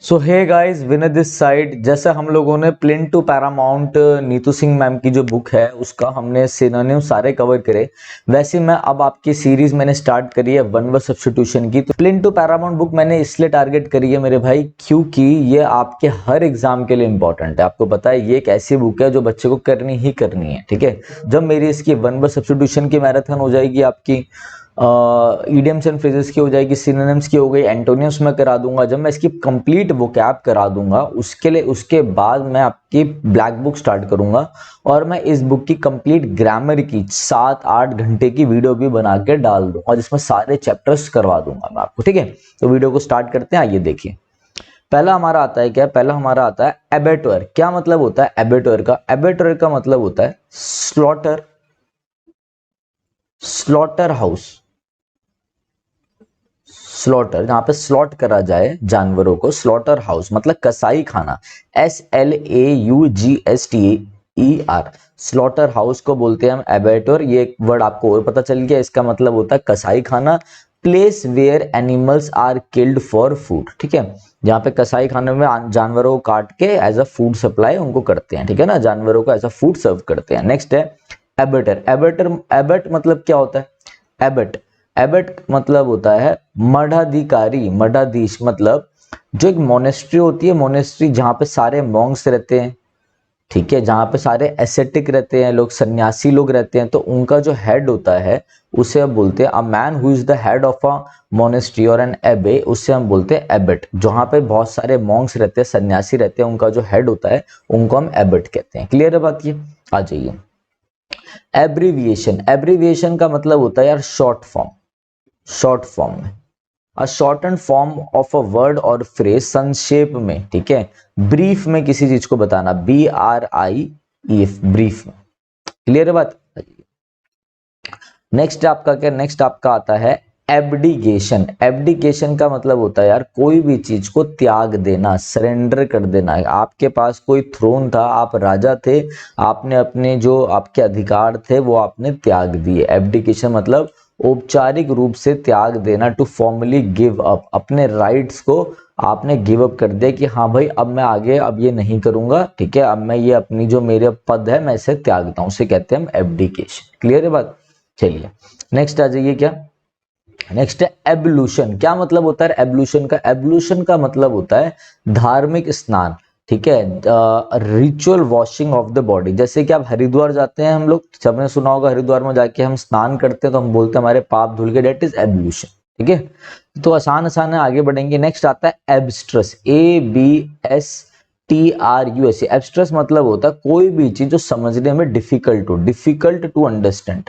So hey guys, winner this side. जैसा हम लोगों ने plan to Paramount Neetu Singh ma'am की जो बुक है उसका हमने सिनोनिम सारे कवर करे, वैसे मैं अब आपकी सीरीज मैंने स्टार्ट करी है वन वर्ड सब्स्टिट्यूशन की। तो प्लेन टू पैरामाउंट बुक मैंने इसलिए टारगेट करी है मेरे भाई, क्योंकि ये आपके हर एग्जाम के लिए इंपॉर्टेंट है। आपको पता है ये एक ऐसी बुक है जो बच्चे को करनी ही करनी है, ठीक है। जब मेरी इसकी वन वर्ड सब्स्टिट्यूशन की मैराथन हो जाएगी, आपकी ईडियम्स एंड फ्रेजेस की हो जाएगी, सिनोनिम्स की हो गई, एंटोनिम्स में करा दूंगा। जब मैं इसकी कंप्लीट वोकैब करा दूंगा उसके बाद मैं आपकी ब्लैक बुक स्टार्ट करूंगा और मैं इस बुक की कंप्लीट ग्रामर की 7-8 घंटे की वीडियो भी बना के डाल दूंगा जिसमें सारे चैप्टर्स करवा दूंगा मैं आपको, ठीक है। तो वीडियो को स्टार्ट करते हैं, आइए देखिए। पहला हमारा आता है क्या? पहला हमारा आता है एबेटोर। क्या मतलब होता है एबेटोर का? एबेटोर का मतलब होता है स्लॉटर हाउस। स्लॉटर, जहां पे स्लॉट करा जाए जानवरों को, स्लॉटर हाउस मतलब कसाई खाना। SLAUGSTER, स्लॉटर हाउस को बोलते हैं हम एबेटोर। ये एक वर्ड आपको और पता चल गया, इसका मतलब होता है कसाई खाना। Place where animals are killed for food, ठीक है। जहाँ पे कसाई खाने में जानवरों को काट के एज अ फूड सप्लाई उनको करते हैं, ठीक है ना, जानवरों को एज अ फूड सर्व करते हैं। नेक्स्ट है एबेटर। एबेट मतलब क्या होता है? एबट मतलब होता है मठाधिकारी, मठाधीश मतलब जो एक मोनेस्ट्री होती है, मोनेस्ट्री जहां पे सारे मॉन्क्स रहते हैं, ठीक है, जहां पे सारे एसेटिक रहते हैं लोग, सन्यासी लोग रहते हैं, तो उनका जो हेड होता है उसे हम बोलते हैं a man who is the head of a monastery और एन एबे, उससे हम बोलते हैं एबट। जहां पे बहुत सारे मॉन्क्स रहते हैं, सन्यासी रहते हैं, उनका जो हेड होता है उनको हम एबट कहते हैं। क्लियर है बात? ये आ जाइए। एब्रीविएशन, एब्रीविएशन का मतलब होता है यार शॉर्ट फॉर्म। शॉर्ट फॉर्म में a shorten form of a word और फ्रेज, संक्षेप में, ठीक है। ब्रीफ में किसी चीज को बताना, BRIEF, ब्रीफ में। क्लियर है बात? नेक्स्ट आपका क्या? नेक्स्ट आपका आता है एब्डिगेशन। एब्डिगेशन का मतलब होता है यार कोई भी चीज को त्याग देना, सरेंडर कर देना। आपके पास कोई थ्रोन था, आप राजा थे, आपने अपने जो आपके अधिकार थे वो आपने त्याग दिए। एब्डिकेशन मतलब औपचारिक रूप से त्याग देना, टू फॉर्मली गिव अप, अपने राइट्स को आपने गिव अप कर दिया कि हाँ भाई अब मैं आगे अब ये नहीं करूंगा, ठीक है, अब मैं ये अपनी जो मेरे पद है मैं इसे त्यागता हूं, उसे कहते हैं हम एब्डिकेशन। क्लियर है बात? चलिए नेक्स्ट आ जाइए। क्या नेक्स्ट है एब्लूशन। क्या मतलब होता है एब्लूशन का? एब्लूशन का मतलब होता है धार्मिक स्नान, ठीक है, ritual washing of the body. जैसे कि आप हरिद्वार जाते हैं, हम लोग सबने सुना होगा, हरिद्वार में जाके हम स्नान करते हैं तो हम बोलते हैं हमारे पाप धुल के, डेट इज एब्लूशन, ठीक है। तो आसान आसान है, आगे बढ़ेंगे। नेक्स्ट आता है एब्स्ट्रस, ABSTRUS। एब्स्ट्रस मतलब होता है कोई भी चीज जो समझने में डिफिकल्ट हो, difficult to understand,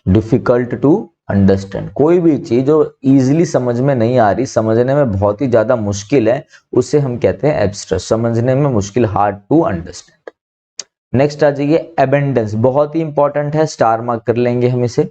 difficult to understand. कोई भी चीज जो इजीली समझ में नहीं आ रही, समझने में बहुत ही ज्यादा मुश्किल है, उसे हम कहते हैं एब्स्ट्रैक्ट, समझने में मुश्किल, हार्ड टू अंडरस्टैंड। नेक्स्ट आ जाइए एबेंडेंस। बहुत ही इंपॉर्टेंट है, स्टार मार्क कर लेंगे हम इसे।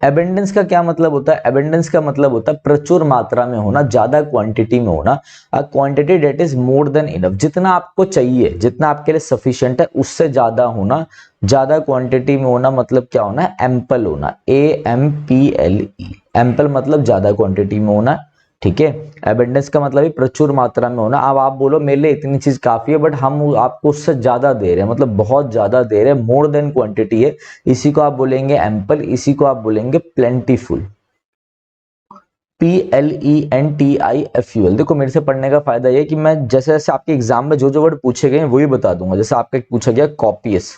एबेंडेंस का क्या मतलब होता है? एबेंडेंस का मतलब होता है प्रचुर मात्रा में होना, ज्यादा क्वांटिटी में होना। A quantity that is more than enough, जितना आपको चाहिए, जितना आपके लिए सफिशिएंट है उससे ज्यादा होना। ज्यादा क्वांटिटी में होना मतलब क्या होना है? एम्पल होना, AMPLE। एम्पल मतलब ज्यादा क्वांटिटी में होना, ठीक है। एबेंडेंस का मतलब प्रचुर मात्रा में होना। अब आप बोलो मेरे लिए इतनी चीज काफी है, बट हम आपको उससे ज्यादा दे रहे हैं, मतलब बहुत ज्यादा दे रहे हैं, मोर देन क्वांटिटी है, इसी को आप बोलेंगे एम्पल, इसी को आप बोलेंगे प्लेंटीफुल। PLENTIFUL। देखो मेरे से पढ़ने का फायदा ये कि मैं जैसे जैसे आपके एग्जाम में जो जो वर्ड पूछे गए वही बता दूंगा। जैसे आपका पूछा गया कॉपियस,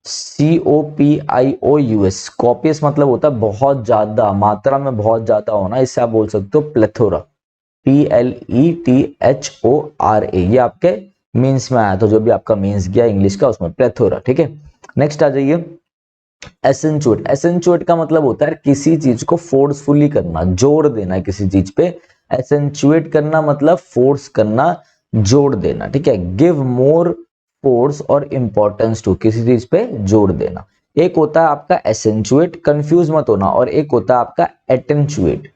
COPIOUS। कॉपियस मतलब होता है बहुत ज्यादा मात्रा में, बहुत ज्यादा होना। इससे आप बोल सकते हो प्लेथोरा, PLETHORA। ये आपके मीन्स में आया था, जो भी आपका मीन्स गया इंग्लिश का उसमें प्लेथोरा, ठीक है। नेक्स्ट आ जाइए एसेंचुएट। एसेंचुएट का मतलब होता है किसी चीज को फोर्सफुली करना, जोर देना किसी चीज पे। एसेंचुएट करना मतलब फोर्स करना, जोर देना, ठीक है। गिव मोर फोर्स और इंपॉर्टेंस टू, किसी चीज पे जोर देना। एक होता है आपका एसेंचुएट, कंफ्यूज मत होना, और एक होता है आपका एटेंचुएट।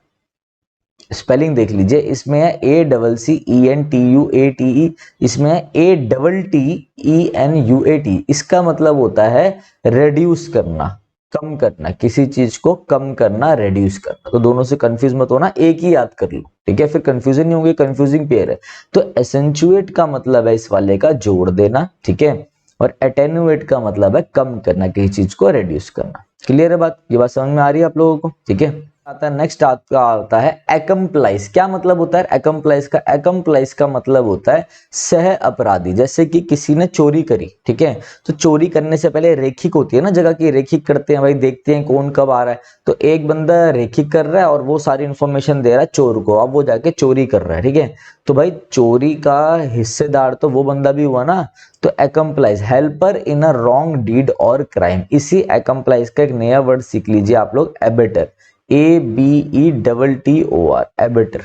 स्पेलिंग देख लीजिए, इसमें है ACCENTUATE, इसमें है ATTENUAT। इसका मतलब होता है रेड्यूस करना, कम करना, किसी चीज को कम करना, रेड्यूस करना। तो दोनों से कंफ्यूज मत होना, एक ही याद कर लो, ठीक है, फिर कंफ्यूजन नहीं होगी, कंफ्यूजिंग पेयर है। तो एसेंचुएट का मतलब है इस वाले का जोड़ देना, ठीक है, और एटेन्युएट का मतलब है कम करना, किसी चीज को रेड्यूस करना। क्लियर है बात? ये बात समझ में आ रही है आप लोगों को? ठीक है। आता है नेक्स्ट आपका आता है एकम्प्लाइज। क्या मतलब होता है एकम्प्लाइज का? एकम्प्लाइज का मतलब होता है सह अपराधी। जैसे कि किसी ने चोरी करी, ठीक है, तो चोरी करने से पहले रेखिक होती है ना जगह की, रेखिक करते हैं भाई, देखते हैं कौन कब आ रहा है। तो एक बंदा रेखिक कर रहा है और वो सारी इंफॉर्मेशन दे रहा है चोर को, अब वो जाके चोरी कर रहा है, ठीक है। तो भाई चोरी का हिस्सेदार तो वो बंदा भी हुआ ना। तो accomplice, helper in a wrong deed और क्राइम। इसी एकम्प्लाइज का एक नया वर्ड सीख लीजिए आप लोग, एबेटर, ABETTOR, एबेटर,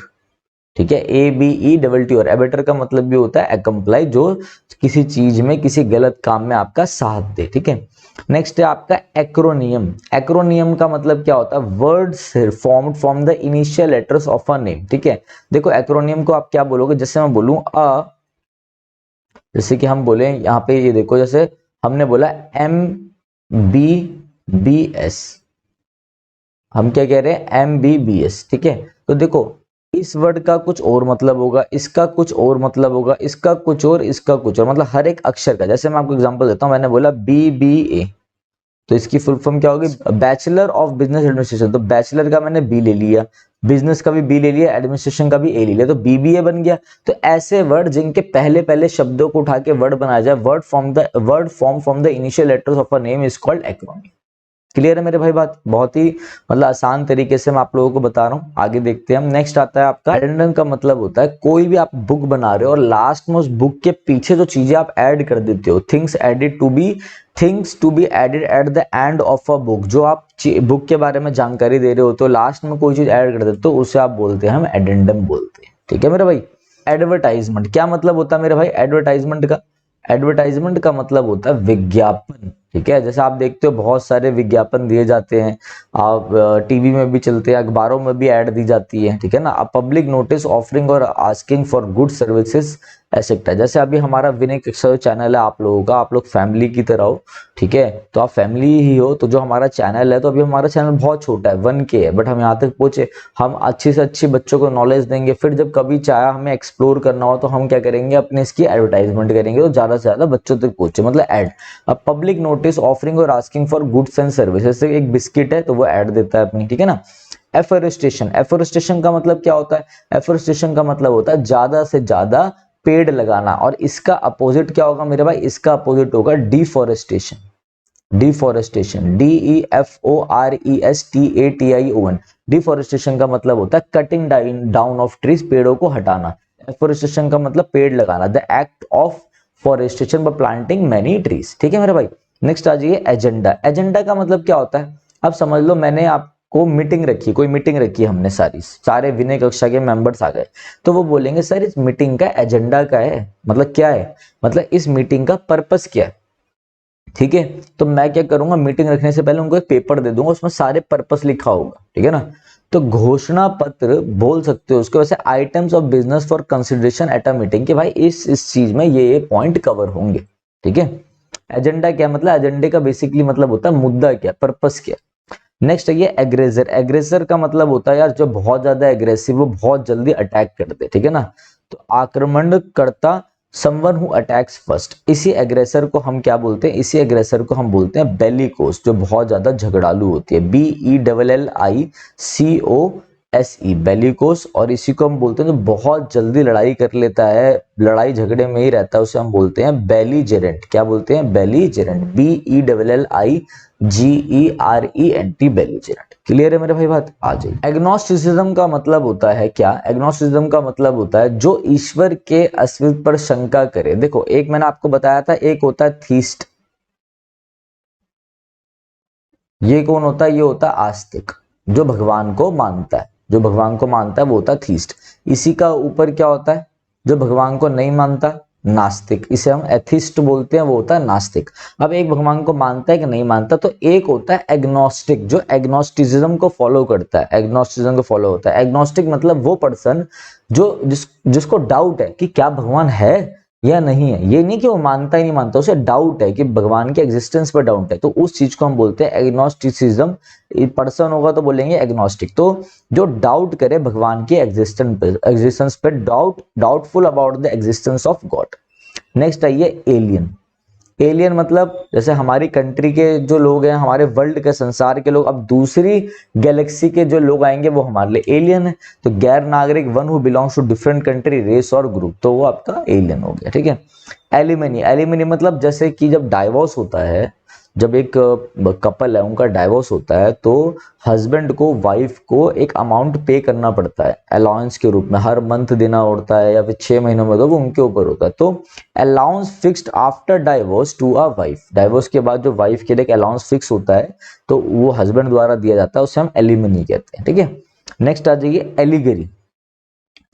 ठीक है, ABETTOR। एबेटर का मतलब भी होता है एकम्प्लाई, जो किसी चीज में, किसी गलत काम में आपका साथ दे, ठीक है। नेक्स्ट है आपका एक्रोनियम। एक्रोनियम का मतलब क्या होता है? Words formed from the initial letters of a name, ठीक है। देखो एक्रोनियम को आप क्या बोलोगे? जैसे मैं बोलूं जैसे कि हम बोले यहाँ पे, ये देखो, जैसे हमने बोला MBBS, हम क्या कह रहे हैं? MBBS, ठीक है। तो देखो इस वर्ड का कुछ और मतलब होगा, इसका कुछ और मतलब होगा, इसका कुछ और, इसका कुछ और, मतलब हर एक अक्षर का। जैसे मैं आपको एग्जांपल देता हूं, मैंने बोला BBA, तो इसकी फुल फॉर्म क्या होगी? Bachelor of business administration. तो बैचलर का मैंने बी ले लिया, बिजनेस का भी बी ले लिया, एडमिनिस्ट्रेशन का भी ए ले लिया, तो BBA बन गया। तो ऐसे वर्ड जिनके पहले पहले शब्दों को उठा के वर्ड बनाया जाए, word form from the initial letters of a name is called acronym. Clear है मेरे भाई बात? बहुत ही मतलब आसान तरीके से मैं आप लोगों को बता रहा हूँ। आगे देखते हैं हम। नेक्स्ट आता है आपका एडेंडम का मतलब होता है कोई भी आप बुक बना रहे हो और लास्ट में उस बुक के पीछे जो चीजें आप ऐड कर देते हो, things to be added at the end of a book. जो आप बुक के बारे में जानकारी दे रहे हो तो लास्ट में कोई चीज ऐड कर देते हो, उसे आप बोलते हैं, हम एडेंडम बोलते हैं, ठीक है मेरे भाई। एडवर्टाइजमेंट, क्या मतलब होता है मेरे भाई एडवर्टाइजमेंट का? एडवर्टाइजमेंट का मतलब होता है विज्ञापन, ठीक है। जैसे आप देखते हो बहुत सारे विज्ञापन दिए जाते हैं, आप टीवी में भी चलते हैं, अखबारों में भी ऐड दी जाती है, ठीक है ना। पब्लिक नोटिस ऑफरिंग और आस्किंग फॉर गुड सर्विसेज एसेक्टा। जैसे अभी हमारा विनय कक्षा चैनल है आप लोगों का, आप लोग फैमिली की तरह हो, ठीक है, तो आप फैमिली ही हो। तो जो हमारा चैनल है, तो अभी हमारा चैनल बहुत छोटा है, 1K है, बट हम यहाँ तक पहुंचे। हम अच्छी से अच्छी बच्चों को नॉलेज देंगे, फिर जब कभी चाहे हमें एक्सप्लोर करना हो तो हम क्या करेंगे? अपने इसकी एडवर्टाइजमेंट करेंगे, तो ज्यादा से ज्यादा बच्चों तक पहुंचे, मतलब एड। अब पब्लिक नोटिस ऑफरिंग और asking for goods and services, जैसे एक बिस्किट है तो वो ऐड देता है अपनी, ठीक है ना। एफोरेस्टेशन, एफोरेस्टेशन का मतलब क्या होता है? एफोरेस्टेशन का मतलब होता है ज्यादा से ज्यादा पेड़ लगाना, और इसका अपोजिट क्या होगा मेरे भाई? इसका अपोजिट होगा डिफोरेस्टेशन। Deforestation, DEFORESTATION। डिफोरेस्टेशन का मतलब होता है कटिंग डाउन ऑफ ट्रीज, पेड़ों को हटाना। एफोरेस्टेशन का मतलब पेड़ लगाना, the act of forestation bye planting many trees, ठीक है मेरे भाई। नेक्स्ट आ जाइए एजेंडा। एजेंडा का मतलब क्या होता है? अब समझ लो मैंने आपको मीटिंग रखी, कोई मीटिंग रखी हमने, सारे विनय कक्षा के मेंबर्स आ गए, तो वो बोलेंगे सर इस मीटिंग का एजेंडा क्या है? मतलब क्या है? मतलब इस मीटिंग का पर्पस क्या है, ठीक है। तो मैं क्या करूंगा? मीटिंग रखने से पहले उनको एक पेपर दे दूंगा, उसमें सारे पर्पस लिखा होगा, ठीक है ना। तो घोषणा पत्र बोल सकते हो उसके। वैसे items of business for consideration at a meeting, कि भाई इस चीज में ये पॉइंट कवर होंगे, ठीक है। एजेंडा क्या मतलब? एजेंडे का बेसिकली मतलब होता है मुद्दा क्या, पर्पस क्या। नेक्स्ट है ये एग्रेसर। एग्रेसर का मतलब होता है यार जो बहुत ज्यादा एग्रेसिव, वो बहुत जल्दी अटैक कर दे, ठीक है ना। तो आक्रमणकर्ता, समवन हु अटैक्स फर्स्ट। इसी एग्रेसर को हम क्या बोलते हैं? इसी एग्रेसर को हम बोलते हैं बेलिकोस, जो बहुत ज्यादा झगड़ालू होती है, BELLICOSE, बेलिकोस। और इसी को हम बोलते हैं जो बहुत जल्दी लड़ाई कर लेता है, लड़ाई झगड़े में ही रहता है, उसे हम बोलते हैं बेलीजेरेंट। क्या बोलते हैं? बेलीजेरेंट, BELLIGERENT, बेलीजेरेंट। क्लियर है मेरे भाई बात? आ जाइए। एग्नोस्टिसिज्म का मतलब होता है क्या? एग्नोस्टिसिज्म का मतलब होता है जो ईश्वर के अस्तित्व पर शंका करे। देखो एक मैंने आपको बताया था, एक होता है थीस्ट, ये कौन होता है? ये होता है आस्तिक, जो भगवान को मानता है, जो भगवान को मानता है वो होता है थीस्ट। इसी का ऊपर क्या होता है? जो भगवान को नहीं मानता, नास्तिक, इसे हम एथिस्ट बोलते हैं, वो होता है नास्तिक। अब एक भगवान को मानता है कि नहीं मानता, तो एक होता है एग्नोस्टिक, जो एग्नोस्टिसिज्म को फॉलो करता है, एग्नोस्टिसिज्म को फॉलो होता है। एग्नोस्टिक मतलब वो पर्सन जो जिसको डाउट है कि क्या भगवान है या नहीं है। ये नहीं कि वो मानता ही नहीं मानता, उसे डाउट है कि भगवान के एग्जिस्टेंस पर डाउट है, तो उस चीज को हम बोलते हैं एग्नोस्टिसिज्म। पर्सन होगा तो बोलेंगे एग्नोस्टिक। तो जो डाउट करे भगवान के एग्जिस्टेंस पे, doubtful about the existence of God. Next आइए एलियन। एलियन मतलब जैसे हमारी कंट्री के जो लोग हैं, हमारे वर्ल्ड के, संसार के लोग, अब दूसरी गैलेक्सी के जो लोग आएंगे वो हमारे लिए एलियन है। तो गैर नागरिक, one who belongs to different country, race और ग्रुप, तो वो आपका एलियन हो गया। ठीक है। एलिमनी, एलिमनी मतलब जैसे कि जब डाइवोर्स होता है, जब एक कपल है उनका डाइवोर्स होता है, तो हस्बैंड को वाइफ को एक अमाउंट पे करना पड़ता है अलाउंस के रूप में, हर मंथ देना होता है या फिर 6 महीनों में, तो वो उनके ऊपर होता है। तो allowance fixed after divorce to a wife, divorce के बाद जो वाइफ के लिए एक अलाउंस फिक्स होता है तो वो हस्बैंड द्वारा दिया जाता है, उसे हम एलिमनी कहते हैं। ठीक है। नेक्स्ट आ जाइए एलिगरी।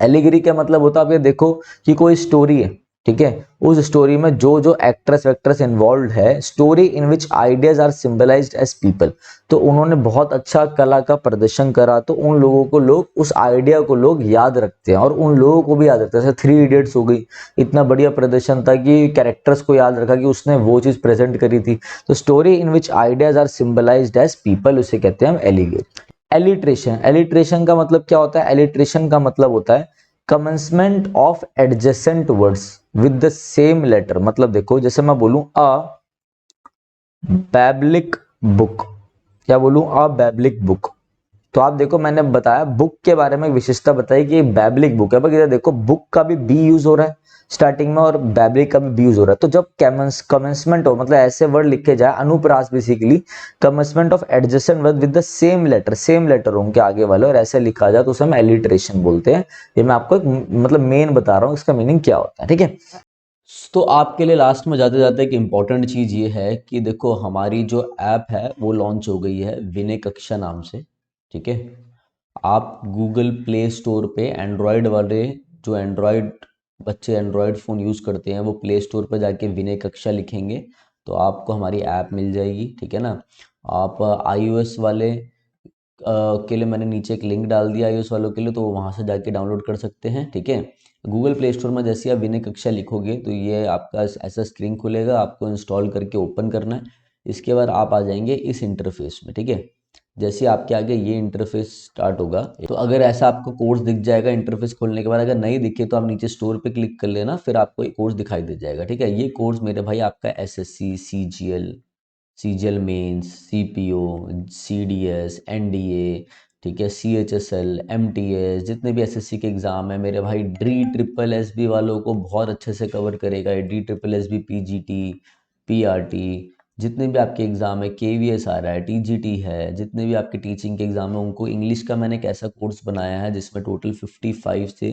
एलिगरी का मतलब होता है, आप ये देखो कि कोई स्टोरी है, ठीक है, उस स्टोरी में जो जो एक्ट्रेस वेक्ट्रेस इन्वॉल्व है, story in which ideas are symbolized as people, तो उन्होंने बहुत अच्छा कला का प्रदर्शन करा, तो उन लोगों को लोग, उस आइडिया को लोग याद रखते हैं, और उन लोगों को भी याद रखते हैं। जैसे 3 इडियट्स हो गई, इतना बढ़िया प्रदर्शन था कि कैरेक्टर्स को याद रखा कि उसने वो चीज प्रेजेंट करी थी। तो story in which ideas are symbolized as people, उसे कहते हैं हम एलिगरी। एलिट्रेशन, एलिट्रेशन का मतलब क्या होता है? एलिट्रेशन का मतलब होता है commencement of adjacent words with the same letter. मतलब देखो, जैसे मैं बोलूं अ बैब्लिक बुक, क्या बोलूं? अ बैब्लिक बुक, तो आप देखो मैंने बताया बुक के बारे में विशेषता बताई कि बैब्लिक बुक है, पर इधर देखो बुक का भी बी यूज हो रहा है स्टार्टिंग में और बैब्लिक का भी बी यूज हो रहा है। तो जब कमेंसमेंट हो, मतलब ऐसे वर्ड लिखे जाए, अनुप्रास basically commencement of adjacent word with the same letter उनके आगे वाले, और ऐसे लिखा जाए तो उसे हम एलिट्रेशन बोलते हैं। ये मैं आपको मतलब मेन बता रहा हूँ इसका मीनिंग क्या होता है। ठीक है। तो आपके लिए लास्ट में जाते जाते एक इम्पॉर्टेंट चीज़ ये है कि देखो हमारी जो ऐप है वो लॉन्च हो गई है विनय कक्षा नाम से। ठीक है। आप गूगल प्ले स्टोर पे एंड्रॉयड वाले, जो एंड्रॉयड बच्चे एंड्रॉयड फ़ोन यूज़ करते हैं, वो प्ले स्टोर पर जाके विनय कक्षा लिखेंगे तो आपको हमारी ऐप मिल जाएगी। ठीक है ना। आप iOS वाले के लिए मैंने नीचे एक लिंक डाल दिया iOS वालों के लिए, तो वहाँ से जाके डाउनलोड कर सकते हैं। ठीक है। गूगल प्ले स्टोर में जैसे आप विनय कक्षा लिखोगे तो ये आपका ऐसा स्क्रीन खुलेगा, आपको इंस्टॉल करके ओपन करना है। इसके बाद आप आ जाएंगे इस इंटरफेस में। ठीक है। जैसे आपके आगे ये इंटरफेस स्टार्ट होगा, तो अगर ऐसा आपको कोर्स दिख जाएगा इंटरफेस खोलने के बाद, अगर नहीं दिखे तो आप नीचे स्टोर पे क्लिक कर लेना, फिर आपको एक कोर्स दिखाई दे जाएगा। ठीक है। ये कोर्स मेरे भाई आपका SSC, CGL mains, CPO, CDS, NDA, ठीक है, सीएचएसएल, एमटीएस, जितने भी एसएससी के एग्ज़ाम है मेरे भाई, डी ट्रिपल एसबी वालों को बहुत अच्छे से कवर करेगा। D triple SB, PGT, PRT, जितने भी आपके एग्ज़ाम है, केवीएस आ रहा है, टीजीटी है, जितने भी आपके टीचिंग के एग्ज़ाम है उनको इंग्लिश का मैंने एक ऐसा कोर्स बनाया है जिसमें टोटल 55 से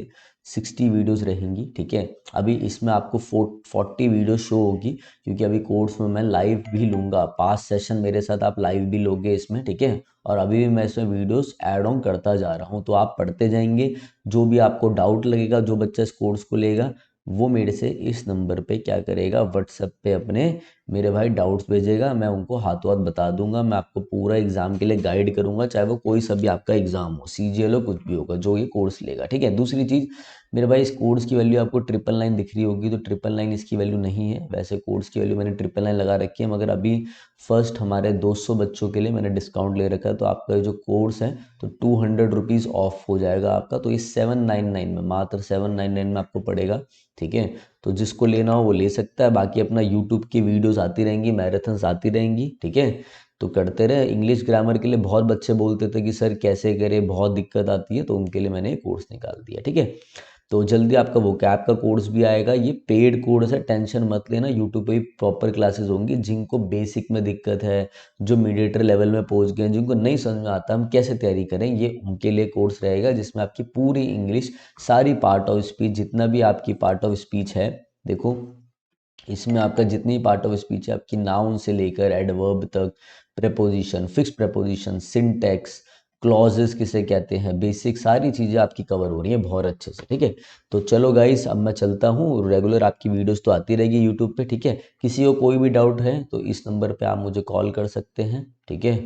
60 वीडियोस रहेंगी। ठीक है। अभी इसमें आपको 40 वीडियो शो होगी, क्योंकि अभी कोर्स में मैं लाइव भी लूँगा, 5 सेशन मेरे साथ आप लाइव भी लोगे इसमें। ठीक है। और अभी भी मैं इसमें वीडियोस ऐड ऑन करता जा रहा हूँ, तो आप पढ़ते जाएंगे। जो भी आपको डाउट लगेगा, जो बच्चा इस कोर्स को लेगा वो मेरे से इस नंबर पे क्या करेगा, व्हाट्सएप पे अपने मेरे भाई डाउट्स भेजेगा, मैं उनको हाथों हाथ बता दूंगा। मैं आपको पूरा एग्जाम के लिए गाइड करूंगा, चाहे वो कोई सा भी आपका एग्जाम हो, सीजीएल हो, कुछ भी होगा, जो ये कोर्स लेगा। ठीक है। दूसरी चीज़ मेरे भाई, इस कोर्स की वैल्यू आपको 999 दिख रही होगी, तो 999 इसकी वैल्यू नहीं है। वैसे कोर्स की वैल्यू मैंने 999 लगा रखी है, मगर अभी फर्स्ट हमारे 200 बच्चों के लिए मैंने डिस्काउंट ले रखा है, तो आपका जो कोर्स है तो 200 रुपीज़ ऑफ हो जाएगा आपका। तो ये 799 में, मात्र 799 में आपको पड़ेगा। ठीक है। तो जिसको लेना हो वो ले सकता है। बाकी अपना यूट्यूब की वीडियोस आती रहेंगी, मैराथन्स आती रहेंगी। ठीक है। तो करते रहे। इंग्लिश ग्रामर के लिए बहुत बच्चे बोलते थे कि सर कैसे करें, बहुत दिक्कत आती है, तो उनके लिए मैंने कोर्स निकाल दिया। ठीक है। तो जल्दी आपका वोकैब का कोर्स भी आएगा। ये पेड कोर्स है, टेंशन मत लेना। यूट्यूब पे भी प्रॉपर क्लासेस होंगी। जिनको बेसिक में दिक्कत है, जो मीडिएटर लेवल में पहुंच गए हैं, जिनको नहीं समझ में आता हम कैसे तैयारी करें, ये उनके लिए कोर्स रहेगा, जिसमें आपकी पूरी इंग्लिश, सारी पार्ट ऑफ स्पीच, जितना भी आपकी पार्ट ऑफ स्पीच है, देखो इसमें आपका जितनी पार्ट ऑफ स्पीच है, आपकी नाउन से लेकर एडवर्ब तक, preposition, fix preposition, syntax, clauses किसे कहते हैं, बेसिक सारी चीज़ें आपकी कवर हो रही हैं बहुत अच्छे से। ठीक है। तो चलो गाइस, अब मैं चलता हूँ। रेगुलर आपकी वीडियोस तो आती रहेगी यूट्यूब पे। ठीक है। किसी को कोई भी डाउट है तो इस नंबर पे आप मुझे कॉल कर सकते हैं। ठीक है।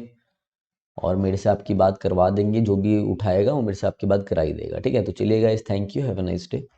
और मेरे से आपकी बात करवा देंगे, जो भी उठाएगा वो मेरे से आपकी बात करा ही देगा। ठीक है। तो चलिए guys, thank you, have a nice day.